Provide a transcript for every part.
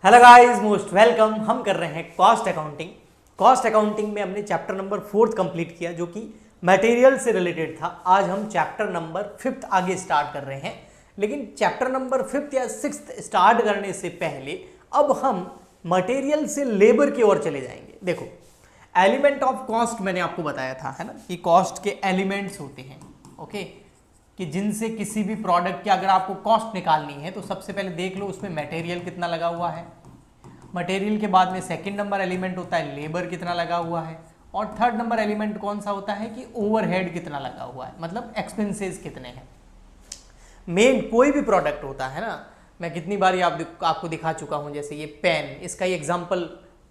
Hello guys, most welcome. हम कर रहे हैं कॉस्ट अकाउंटिंग। कॉस्ट अकाउंटिंग में हमने चैप्टर नंबर 4 कंप्लीट किया जो कि मटेरियल से रिलेटेड था। आज हम चैप्टर नंबर 5 आगे स्टार्ट कर रहे हैं, लेकिन चैप्टर नंबर 5 या 6 स्टार्ट करने से पहले अब हम मटेरियल से लेबर की ओर चले जाएंगे। देखो, एलिमेंट ऑफ कॉस्ट मैंने आपको बताया था, है ना, कि कॉस्ट के एलिमेंट्स होते हैं, ओके, कि जिनसे किसी भी प्रोडक्ट की अगर आपको कॉस्ट निकालनी है तो सबसे पहले देख लो उसमें मटेरियल कितना लगा हुआ है। मटेरियल के बाद में सेकंड नंबर एलिमेंट होता है लेबर कितना लगा हुआ है, और थर्ड नंबर एलिमेंट कौन सा होता है कि ओवरहेड कितना लगा हुआ है, मतलब एक्सपेंसेस कितने हैं। मेन कोई भी प्रोडक्ट होता है ना, मैं कितनी बार आपको दिखा चुका हूँ, जैसे ये पेन, इसका ही एग्जाम्पल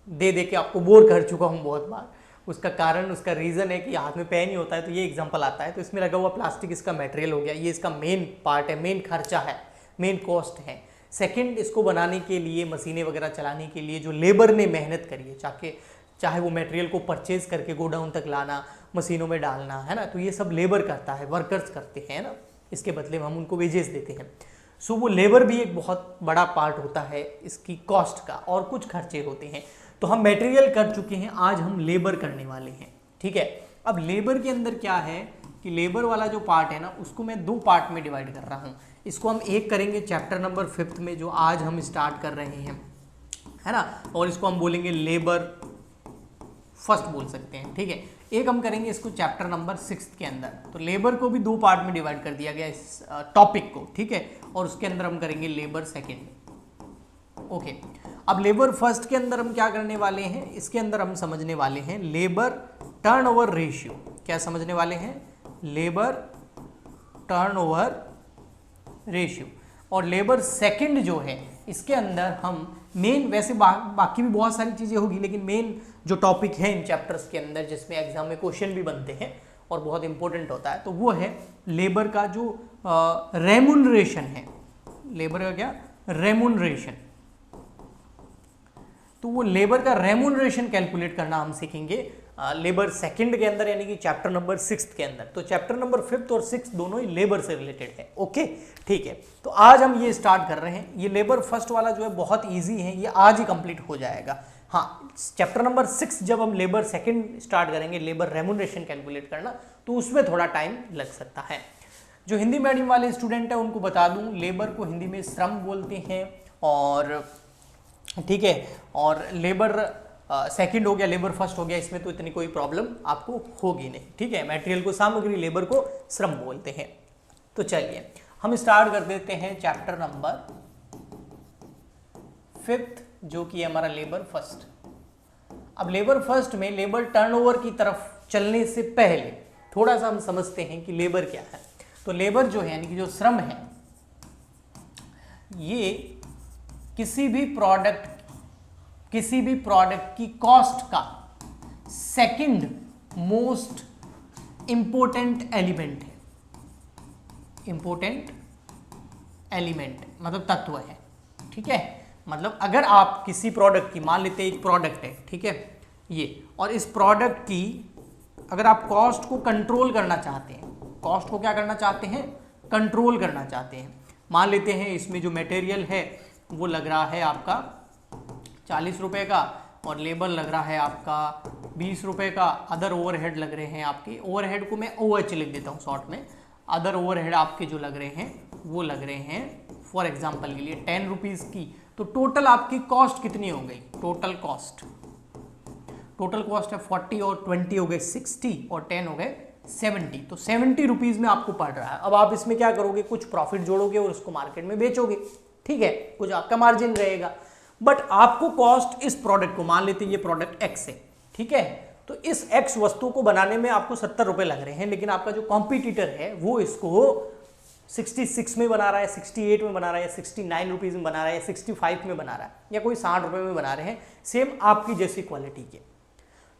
दे दे के आपको बोर कर चुका हूँ बहुत बार। उसका कारण, उसका रीज़न है कि हाथ में पेन ही होता है तो ये एग्जाम्पल आता है। तो इसमें लगा हुआ प्लास्टिक इसका मटेरियल हो गया, ये इसका मेन पार्ट है, मेन खर्चा है, मेन कॉस्ट है। सेकंड, इसको बनाने के लिए, मशीनें वगैरह चलाने के लिए जो लेबर ने मेहनत करी है, चाहे वो मटेरियल को परचेज करके गोडाउन तक लाना, मशीनों में डालना, है ना, तो ये सब लेबर करता है, वर्कर्स करते हैं ना, इसके बदले में हम उनको वेजेस देते हैं। सो वो लेबर भी एक बहुत बड़ा पार्ट होता है इसकी कॉस्ट का, और कुछ खर्चे होते हैं। तो हम मटेरियल कर चुके हैं, आज हम लेबर करने वाले हैं, ठीक है। अब लेबर के अंदर क्या है कि लेबर वाला जो पार्ट है ना, उसको मैं दो पार्ट में डिवाइड कर रहा हूँ। इसको हम एक करेंगे चैप्टर नंबर 5 में जो आज हम स्टार्ट कर रहे हैं, है ना, और इसको हम बोलेंगे लेबर फर्स्ट बोल सकते हैं, ठीक है। एक हम करेंगे इसको चैप्टर नंबर 6 के अंदर। तो लेबर को भी दो पार्ट में डिवाइड कर दिया गया इस टॉपिक को, ठीक है, और उसके अंदर हम करेंगे लेबर सेकेंड, ओके। अब लेबर फर्स्ट के अंदर हम क्या करने वाले हैं, इसके अंदर हम समझने वाले हैं लेबर टर्नओवर रेशियो। क्या समझने वाले हैं? Labour turnover ratio. और लेबर सेकंड जो है, इसके अंदर हम मेन, वैसे बाकी भी बहुत सारी चीज़ें होगी, लेकिन मेन जो टॉपिक है इन चैप्टर्स के अंदर जिसमें एग्जाम में क्वेश्चन भी बनते हैं और बहुत इंपॉर्टेंट होता है, तो वो है लेबर का जो रेमुनरेशन है। लेबर का क्या? रेमुनरेशन। तो वो लेबर का रेमुनरेशन कैलकुलेट करना हम सीखेंगे लेबर सेकंड के अंदर, यानी कि चैप्टर नंबर 6 के अंदर। तो चैप्टर नंबर 5 और 6 दोनों ही लेबर से रिलेटेड है, ओके, ठीक है। तो आज हम ये स्टार्ट कर रहे हैं। ये लेबर फर्स्ट वाला जो है बहुत ईजी है, ये आज ही कंप्लीट हो जाएगा। हाँ, चैप्टर नंबर 6 जब हम लेबर सेकंड स्टार्ट करेंगे, लेबर रेमुनरेशन कैलकुलेट करना, तो उसमें थोड़ा टाइम लग सकता है। जो हिंदी मीडियम वाले स्टूडेंट है उनको बता दूं, लेबर को हिंदी में श्रम बोलते हैं, और ठीक है, और लेबर सेकंड हो गया, लेबर फर्स्ट हो गया, इसमें तो इतनी कोई प्रॉब्लम आपको होगी नहीं, ठीक है। मटेरियल को सामग्री, लेबर को श्रम बोलते हैं। तो चलिए हम स्टार्ट कर देते हैं चैप्टर नंबर 5 जो कि हमारा लेबर फर्स्ट। अब लेबर फर्स्ट में लेबर टर्नओवर की तरफ चलने से पहले थोड़ा सा हम समझते हैं कि लेबर क्या है। तो लेबर जो है, यानी कि जो श्रम है, ये किसी भी प्रोडक्ट की कॉस्ट का सेकंड मोस्ट इंपोर्टेंट एलिमेंट है। इंपोर्टेंट एलिमेंट मतलब तत्व है, ठीक है। मतलब अगर आप किसी प्रोडक्ट की, मान लेते हैं एक प्रोडक्ट है, ठीक है, ये, और इस प्रोडक्ट की अगर आप कॉस्ट को कंट्रोल करना चाहते हैं, कॉस्ट को क्या करना चाहते हैं? कंट्रोल करना चाहते हैं। मान लेते हैं इसमें जो मटेरियल है वो लग रहा है आपका 40 रुपए का, और लेबर लग रहा है आपका 20 रुपए का, अदर ओवरहेड लग रहे हैं आपके, ओवरहेड को मैं OH लिख देता हूँ शॉर्ट में, अदर ओवरहेड आपके जो लग रहे हैं वो लग रहे हैं फॉर एग्जांपल के लिए 10 रुपीज़ की। तो टोटल आपकी कॉस्ट कितनी हो गई? टोटल कॉस्ट है 40, और 20 हो गए 60, और 10 हो गए 70। तो 70 रुपीज़ में आपको पड़ रहा है। अब आप इसमें क्या करोगे? कुछ प्रॉफिट जोड़ोगे और उसको मार्केट में बेचोगे, ठीक है, कुछ आपका मार्जिन रहेगा। बट आपको कॉस्ट इस प्रोडक्ट को, मान लेते हैं ये प्रोडक्ट X है, ठीक है, तो इस X वस्तु को बनाने में आपको 70 रुपए लग रहे हैं, लेकिन आपका जो कॉम्पिटिटर है वो इसको 66 में बना रहा है, 68 में बना रहा है, 69 रुपीज़ में बना रहा है, 65 में बना रहा है, या कोई 60 रुपए में बना रहे हैं, सेम आपकी जैसी क्वालिटी के।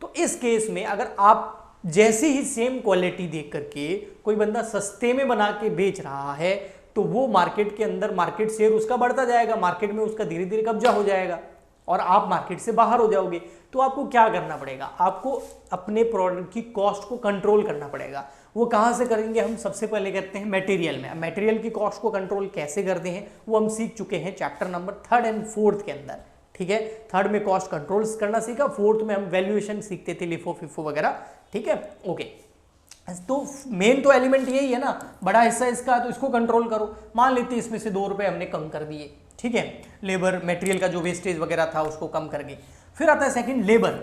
तो इस केस में अगर आप जैसी ही सेम क्वालिटी देख करके कोई बंदा सस्ते में बना के बेच रहा है, तो वो मार्केट के अंदर मार्केट शेयर उसका बढ़ता जाएगा, मार्केट में उसका धीरे धीरे कब्जा हो जाएगा, और आप मार्केट से बाहर हो जाओगे। तो आपको क्या करना पड़ेगा? आपको अपने प्रोडक्ट की कॉस्ट को कंट्रोल करना पड़ेगा। वो कहाँ से करेंगे? हम सबसे पहले करते हैं मटेरियल में। मटेरियल की कॉस्ट को कंट्रोल कैसे करते हैं वो हम सीख चुके हैं चैप्टर नंबर 3 और 4 के अंदर, ठीक है। थर्ड में कॉस्ट कंट्रोल्स करना सीखा, फोर्थ में हम वैल्यूएशन सीखते थे, लिफो फिफो वगैरह, ठीक है। ओके, तो मेन तो एलिमेंट यही है ना, बड़ा हिस्सा इसका, तो इसको कंट्रोल करो। मान लेते इसमें से 2 रुपए हमने कम कर दिए, ठीक है, लेबर मटेरियल का जो वेस्टेज वगैरह था उसको कम कर गए। फिर आता है सेकंड लेबर।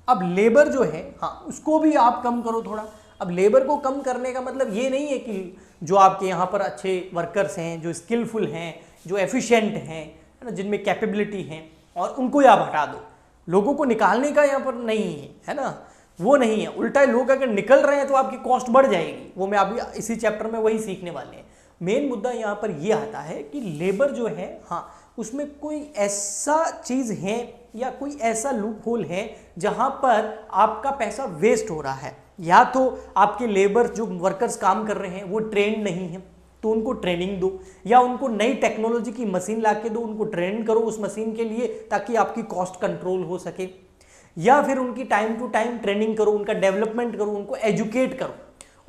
अब लेबर जो है, हाँ, उसको भी आप कम करो थोड़ा। अब लेबर को कम करने का मतलब ये नहीं है कि जो आपके यहाँ पर अच्छे वर्कर्स हैं, जो स्किलफुल हैं, जो एफिशिएंट हैं, है ना, जिनमें कैपेबिलिटी है, और उनको ही आप हटा दो। लोगों को निकालने का यहाँ पर नहीं है ना, वो नहीं है। उल्टा लोग अगर निकल रहे हैं तो आपकी कॉस्ट बढ़ जाएगी। वो मैं अभी इसी चैप्टर में वही सीखने वाले हैं। मेन मुद्दा यहाँ पर ये आता है कि लेबर जो है, हाँ, उसमें कोई ऐसा चीज़ है या कोई ऐसा लूप होल है जहाँ पर आपका पैसा वेस्ट हो रहा है। या तो आपके लेबर जो वर्कर्स काम कर रहे हैं वो ट्रेंड नहीं है, तो उनको ट्रेनिंग दो, या उनको नई टेक्नोलॉजी की मशीन ला के दो, उनको ट्रेन करो उस मशीन के लिए ताकि आपकी कॉस्ट कंट्रोल हो सके, या फिर उनकी टाइम टू टाइम ट्रेनिंग करो, उनका डेवलपमेंट करो, उनको एजुकेट करो।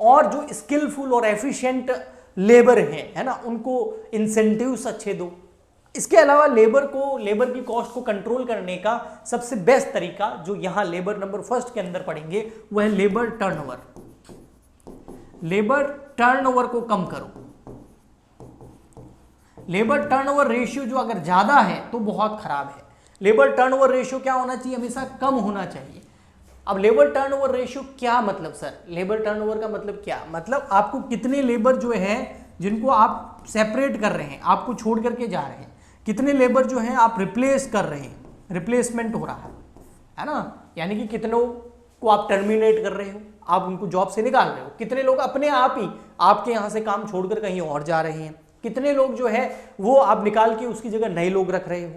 और जो स्किलफुल और एफिशिएंट लेबर है ना, उनको इंसेंटिव्स अच्छे दो। इसके अलावा लेबर की कॉस्ट को कंट्रोल करने का सबसे बेस्ट तरीका जो यहां लेबर नंबर फर्स्ट के अंदर पढ़ेंगे वह है लेबर टर्नओवर। लेबर टर्नओवर को कम करो। लेबर टर्नओवर रेशियो जो अगर ज्यादा है तो बहुत खराब है। लेबर टर्नओवर रेशियो क्या होना चाहिए? हमेशा कम होना चाहिए। अब लेबर टर्नओवर रेशियो क्या मतलब सर? लेबर टर्नओवर का मतलब क्या? मतलब आपको कितने लेबर जो है जिनको आप सेपरेट कर रहे हैं, आपको छोड़ करके जा रहे हैं, कितने लेबर जो हैं आप रिप्लेस कर रहे हैं, रिप्लेसमेंट हो रहा है ना, यानी कि कितनों को आप टर्मिनेट कर रहे हो, आप उनको जॉब से निकाल रहे हो, कितने लोग अपने आप ही आपके यहाँ से काम छोड़कर कहीं और जा रहे हैं, कितने लोग जो है वो आप निकाल के उसकी जगह नए लोग रख रहे हो।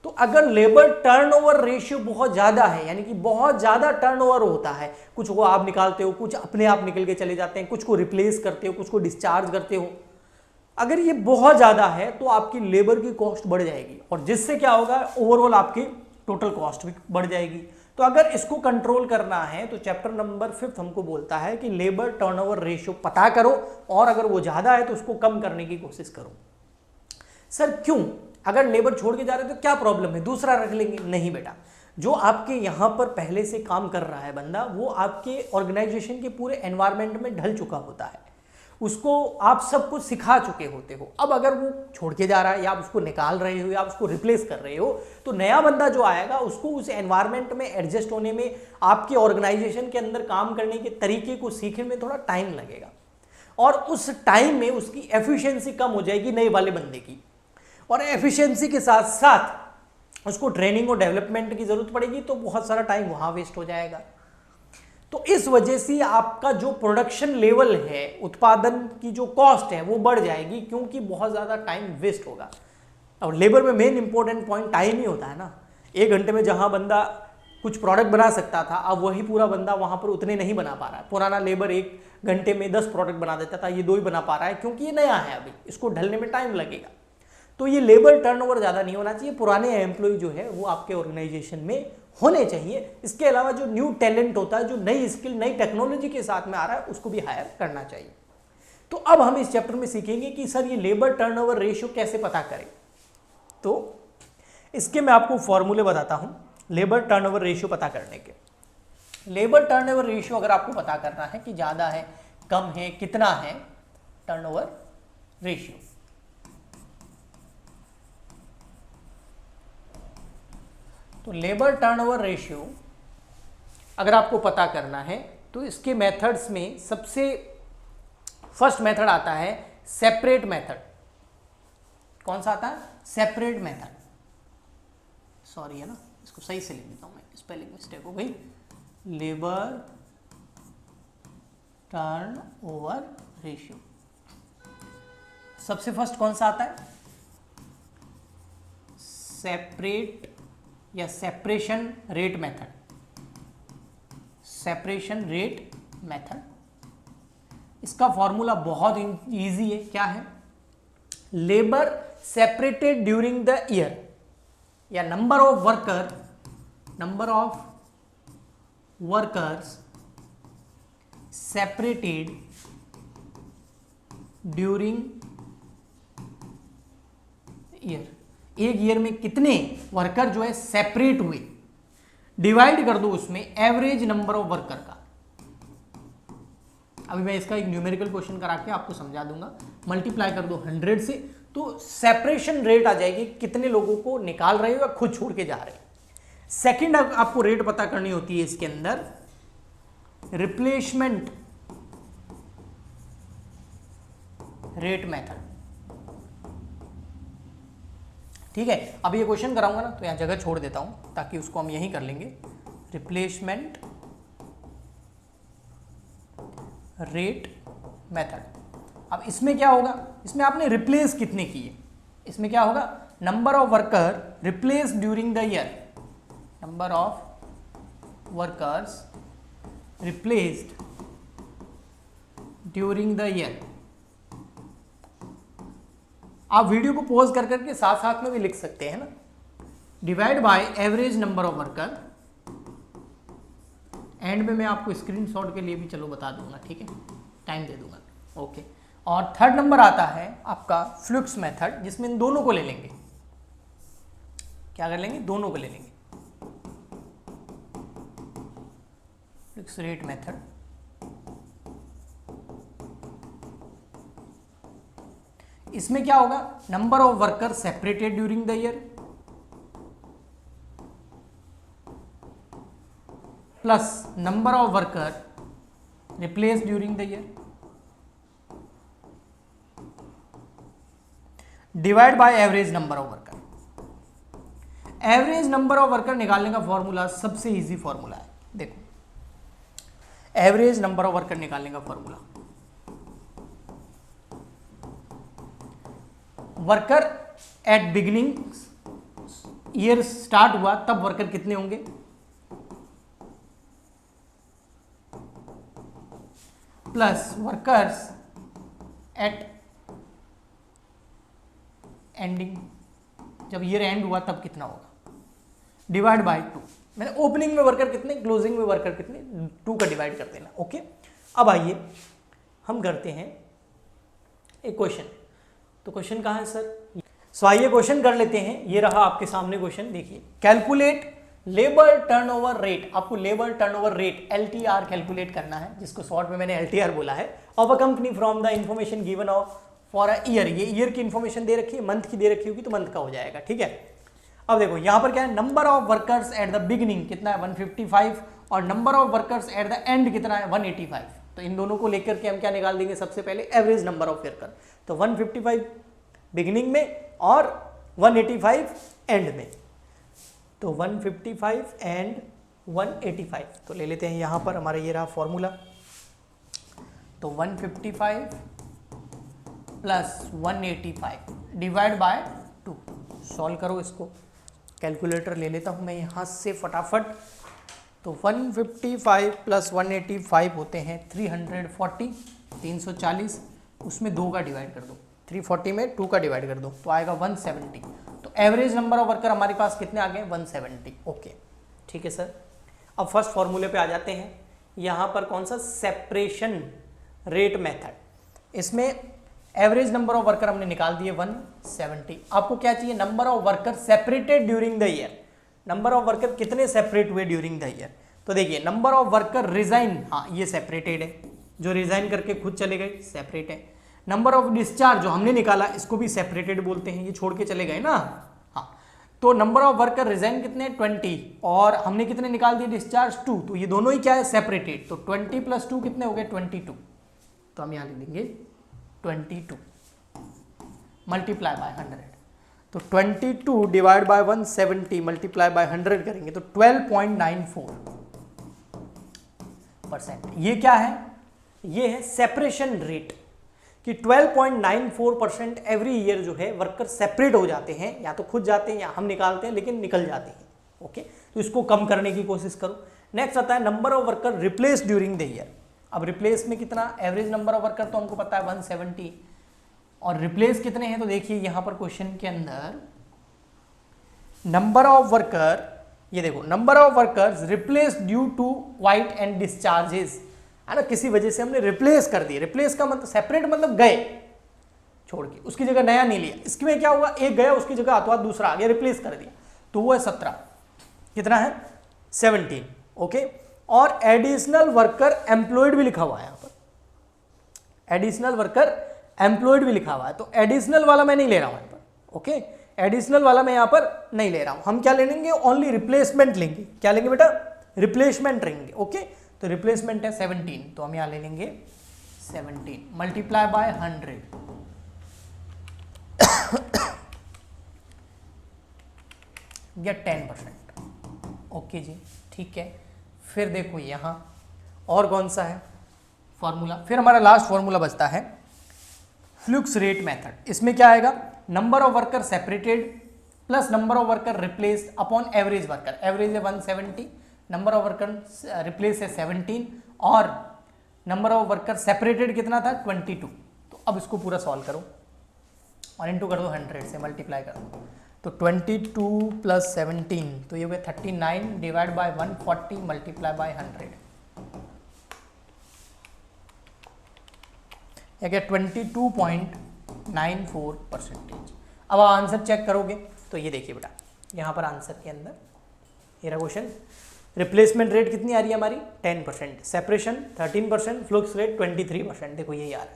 तो अगर लेबर टर्नओवर रेशियो बहुत ज़्यादा है, यानी कि बहुत ज़्यादा टर्नओवर होता है, कुछ को आप निकालते हो, कुछ अपने आप निकल के चले जाते हैं, कुछ को रिप्लेस करते हो, कुछ को डिस्चार्ज करते हो, अगर ये बहुत ज़्यादा है तो आपकी लेबर की कॉस्ट बढ़ जाएगी, और जिससे क्या होगा, ओवरऑल आपकी टोटल कॉस्ट भी बढ़ जाएगी। तो अगर इसको कंट्रोल करना है तो चैप्टर नंबर 5 हमको बोलता है कि लेबर टर्नओवर रेशियो पता करो, और अगर वो ज़्यादा है तो उसको कम करने की कोशिश करो। सर क्यों? अगर लेबर छोड़ के जा रहे हो तो क्या प्रॉब्लम है, दूसरा रख लेंगे? नहीं बेटा, जो आपके यहाँ पर पहले से काम कर रहा है बंदा, वो आपके ऑर्गेनाइजेशन के पूरे एनवायरनमेंट में ढल चुका होता है, उसको आप सब कुछ सिखा चुके होते हो। अब अगर वो छोड़ के जा रहा है, या आप उसको निकाल रहे हो, या आप उसको रिप्लेस कर रहे हो, तो नया बंदा जो आएगा उसको उस एनवायरनमेंट में एडजस्ट होने में, आपके ऑर्गेनाइजेशन के अंदर काम करने के तरीके को सीखने में थोड़ा टाइम लगेगा, और उस टाइम में उसकी एफिशिएंसी कम हो जाएगी नए वाले बंदे की, और एफिशिएंसी के साथ साथ उसको ट्रेनिंग और डेवलपमेंट की जरूरत पड़ेगी, तो बहुत सारा टाइम वहां वेस्ट हो जाएगा। तो इस वजह से आपका जो प्रोडक्शन लेवल है, उत्पादन की जो कॉस्ट है वो बढ़ जाएगी, क्योंकि बहुत ज़्यादा टाइम वेस्ट होगा। और लेबर में मेन इंपॉर्टेंट पॉइंट टाइम ही होता है ना। 1 घंटे में जहां बंदा कुछ प्रोडक्ट बना सकता था, अब वही पूरा बंदा वहां पर उतने नहीं बना पा रहा है। पुराना लेबर 1 घंटे में 10 प्रोडक्ट बना देता था, ये 2 ही बना पा रहा है, क्योंकि ये नया है, अभी इसको ढलने में टाइम लगेगा। तो ये लेबर टर्नओवर ज़्यादा नहीं होना चाहिए। पुराने एम्प्लॉय जो है वो आपके ऑर्गेनाइजेशन में होने चाहिए। इसके अलावा जो न्यू टैलेंट होता है, जो नई स्किल, नई टेक्नोलॉजी के साथ में आ रहा है, उसको भी हायर करना चाहिए। तो अब हम इस चैप्टर में सीखेंगे कि सर ये लेबर टर्नओवर रेशियो कैसे पता करें। तो इसके मैं आपको फॉर्मूले बताता हूं लेबर टर्नओवर रेशियो पता करने के। लेबर टर्नओवर रेशियो अगर आपको पता करना है कि ज़्यादा है, कम है, कितना है टर्नओवर रेशियो, तो लेबर टर्नओवर रेशियो अगर आपको पता करना है तो इसके मेथड्स में सबसे फर्स्ट मेथड आता है सेपरेट मेथड। कौन सा आता है? Separate method. सॉरी है ना, इसको सही से लिख देता हूं मैं, स्पेलिंग मिस्टेक हो गई। लेबर टर्नओवर रेशियो सबसे फर्स्ट कौन सा आता है? सेपरेट या separation rate method. Separation rate method, इसका फॉर्मूला बहुत इजी है। क्या है? Labour separated during the year, या number of workers separated during year. एक ईयर में कितने वर्कर जो है सेपरेट हुए, डिवाइड कर दो उसमें एवरेज नंबर ऑफ वर्कर का। अभी मैं इसका एक न्यूमेरिकल क्वेश्चन करा के आपको समझा दूंगा। मल्टीप्लाई कर दो 100 से, तो सेपरेशन रेट आ जाएगी, कितने लोगों को निकाल रहे हो या खुद छोड़ के जा रहे हो। सेकंड आपको रेट पता करनी होती है इसके अंदर, रिप्लेसमेंट रेट मेथड। ठीक है, अब ये क्वेश्चन कराऊंगा ना तो यहां जगह छोड़ देता हूं ताकि उसको हम यहीं कर लेंगे। Replacement rate method. अब इसमें क्या होगा, इसमें आपने रिप्लेस कितने किए, इसमें क्या होगा, number of worker replace during the year, number of workers replaced during the year. आप वीडियो को पॉज कर करके साथ साथ में भी लिख सकते हैं ना, divide by average number of worker. And में मैं आपको स्क्रीनशॉट के लिए भी चलो बता दूंगा, ठीक है, टाइम दे दूंगा। ओके, और थर्ड नंबर आता है आपका फ्लुक्स मेथड, जिसमें इन दोनों को ले लेंगे। क्या कर लेंगे, दोनों को ले लेंगे। फ्लुक्स रेट मेथड, इसमें क्या होगा, number of worker separated during the year plus number of worker replace during the year divide by average number of worker. Average number of worker निकालने का फॉर्मूला सबसे इजी फॉर्मूला है। देखो, एवरेज नंबर ऑफ वर्कर निकालने का formula, worker at beginning, year start हुआ तब worker कितने होंगे, प्लस वर्कर्स एट एंडिंग, जब ईयर एंड हुआ तब कितना होगा, डिवाइड बाय 2। मैंने ओपनिंग में वर्कर कितने, क्लोजिंग में वर्कर कितने, 2 का डिवाइड कर देना। ओके, अब आइए हम करते हैं एक क्वेश्चन। तो क्वेश्चन कहाँ है सर, सो आइए क्वेश्चन कर लेते हैं। ये रहा आपके सामने क्वेश्चन, देखिए, कैलकुलेट लेबर टर्नओवर रेट। आपको labour turnover rate LTR calculate करना है, जिसको शॉर्ट में मैंने LTR बोला है, of a company from the information given of for a year. ये ईयर की इंफॉर्मेशन दे रखी है, मंथ की दे रखी होगी तो मंथ का हो जाएगा, ठीक है। अब देखो यहां पर क्या है, number of workers at the beginning कितना है 155, और number of workers at the end कितना है 185। तो इन दोनों को लेकर के हम क्या निकाल देंगे, सबसे पहले एवरेज नंबर ऑफ वर्कर। तो 155 बिगिनिंग में और 185 एंड में, तो 155 एंड 185 तो ले लेते हैं। यहां पर हमारा ये रहा फॉर्मूला, तो 155 प्लस 185 डिवाइड बाय 2। सॉल्व करो इसको, कैलकुलेटर ले लेता हूं मैं यहां से फटाफट। तो 155 प्लस 185 होते हैं 340, 340, उसमें 2 का डिवाइड कर दो, 340 में 2 का डिवाइड कर दो तो आएगा 170। तो एवरेज नंबर ऑफ वर्कर हमारे पास कितने आ गए, 170। ओके, ठीक है सर। अब फर्स्ट फॉर्मूले पे आ जाते हैं। यहाँ पर कौन सा, सेपरेशन रेट मेथड। इसमें एवरेज नंबर ऑफ वर्कर हमने निकाल दिए 170। आपको क्या चाहिए, number of worker separated during the year. Number of worker कितने सेपरेट हुए ड्यूरिंग द ईयर। तो देखिए, नंबर ऑफ वर्कर रिजाइन, हाँ ये सेपरेटेड है, जो रिजाइन करके खुद चले गए सेपरेट है। नंबर ऑफ डिस्चार्ज जो हमने निकाला इसको भी सेपरेटेड बोलते हैं, ये छोड़ के चले गए ना। हाँ, तो नंबर ऑफ वर्कर रिजाइन कितने 20, और हमने कितने निकाल दिए डिस्चार्ज 2, तो ये दोनों ही क्या है, सेपरेटेड। तो 20 प्लस 2 कितने हो गए 22। तो हम यहाँ लिख देंगे 22 मल्टीप्लाई बाय 100। तो 22 डिवाइड बाय 170 मल्टीप्लाई बाय 100 करेंगे तो 12.94%। ये क्या है, ये है सेपरेशन रेट, कि 12.94% एवरी ईयर जो है वर्कर सेपरेट हो जाते हैं, या तो खुद जाते हैं या हम निकालते हैं, लेकिन निकल जाते हैं। ओके, तो इसको कम करने की कोशिश करो। नेक्स्ट आता है number of worker replace during the year. अब रिप्लेस में कितना, एवरेज नंबर ऑफ वर्कर तो हमको पता है 170, और रिप्लेस कितने हैं तो देखिए यहाँ पर क्वेश्चन के अंदर नंबर ऑफ वर्कर, ये देखो, number of workers replace due to white and discharges, है ना, किसी वजह से हमने रिप्लेस कर दिए। रिप्लेस का मतलब सेपरेट, मतलब गए, छोड़ के, उसकी जगह नया नहीं लिया। इसमें क्या हुआ, एक गया उसकी जगह हाथों हाथ दूसरा आ गया, रिप्लेस कर दिया, तो वो है 17। कितना है 17। ओके, और एडिशनल वर्कर एम्प्लॉयड भी लिखा हुआ है यहाँ पर, एडिशनल वर्कर एम्प्लॉयड भी लिखा हुआ है, तो एडिशनल वाला मैं नहीं ले रहा हूँ यहाँ पर। ओके, एडिशनल वाला मैं यहाँ पर नहीं ले रहा हूँ, हम क्या ले लेंगे, ओनली रिप्लेसमेंट लेंगे। क्या लेंगे बेटा, रिप्लेसमेंट लेंगे। ओके, तो रिप्लेसमेंट है 17, तो हम यहाँ ले लेंगे 17 मल्टीप्लाई बाय 100 या 10%। ओके जी, ठीक है। फिर देखो यहाँ और कौन सा है फॉर्मूला, फिर हमारा लास्ट फॉर्मूला बचता है फ्लुक्स रेट मेथड। इसमें क्या आएगा, number of worker separated plus number of worker replaced upon average worker. Average है 170, नंबर ऑफ वर्कर रिप्लेस है 17 और नंबर ऑफ वर्कर सेपरेटेड कितना था 22। तो अब इसको पूरा सॉल्व करो और इनटू कर दो 100 से, मल्टीप्लाई कर दो, तो 22 प्लस 17 तो ये हो गया 39 डिवाइड बाय 140 मल्टीप्लाई बाय 100, या क्या 22.94%। अब आप आंसर चेक करोगे तो ये देखिए बेटा, यहाँ पर आंसर के अंदर ये रहा क्वेश्चन, रिप्लेसमेंट रेट कितनी आ रही है हमारी 10%, सेपरेशन 13%, फ्लुक्स रेट 23%। देखो यही आ रहा है,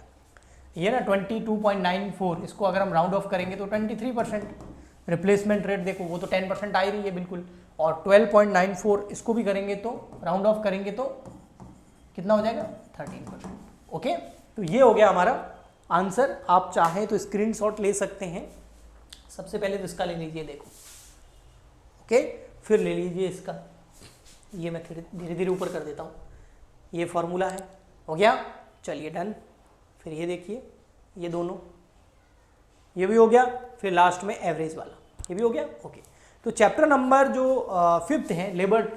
ये ना 22.94, इसको अगर हम राउंड ऑफ करेंगे तो 23%। रिप्लेसमेंट रेट देखो वो तो 10% आ ही रही है बिल्कुल, और 12.94 इसको भी करेंगे तो राउंड ऑफ करेंगे तो कितना हो जाएगा 13%। ओके, तो ये हो गया हमारा आंसर। आप चाहें तो स्क्रीनशॉट ले सकते हैं। सबसे पहले तो इसका ले लीजिए, देखो ओके, फिर ले लीजिए इसका, ये मैं धीरे धीरे ऊपर कर देता हूँ, ये फॉर्मूला है, हो गया, चलिए डन। फिर ये देखिए, ये दोनों, ये भी हो गया, फिर लास्ट में एवरेज वाला, ये भी हो गया। ओके, तो चैप्टर नंबर जो 5th है लेबर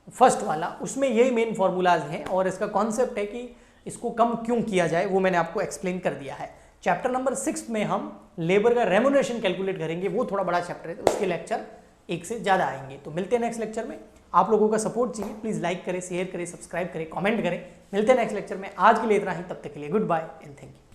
फर्स्ट वाला, उसमें यही मेन फॉर्मूलाज हैं और इसका कॉन्सेप्ट है कि इसको कम क्यों किया जाए वो मैंने आपको एक्सप्लेन कर दिया है। चैप्टर नंबर 6 में हम लेबर का रेम्युनरेशन कैलकुलेट करेंगे, वो थोड़ा बड़ा चैप्टर है, तो उसके लेक्चर एक से ज़्यादा आएंगे। तो मिलते हैं नेक्स्ट लेक्चर में। आप लोगों का सपोर्ट चाहिए, प्लीज़ लाइक करें, शेयर करें, सब्सक्राइब करें, कमेंट करें। मिलते हैं नेक्स्ट लेक्चर में। आज के लिए इतना ही, तब तक के लिए good bye and thank you.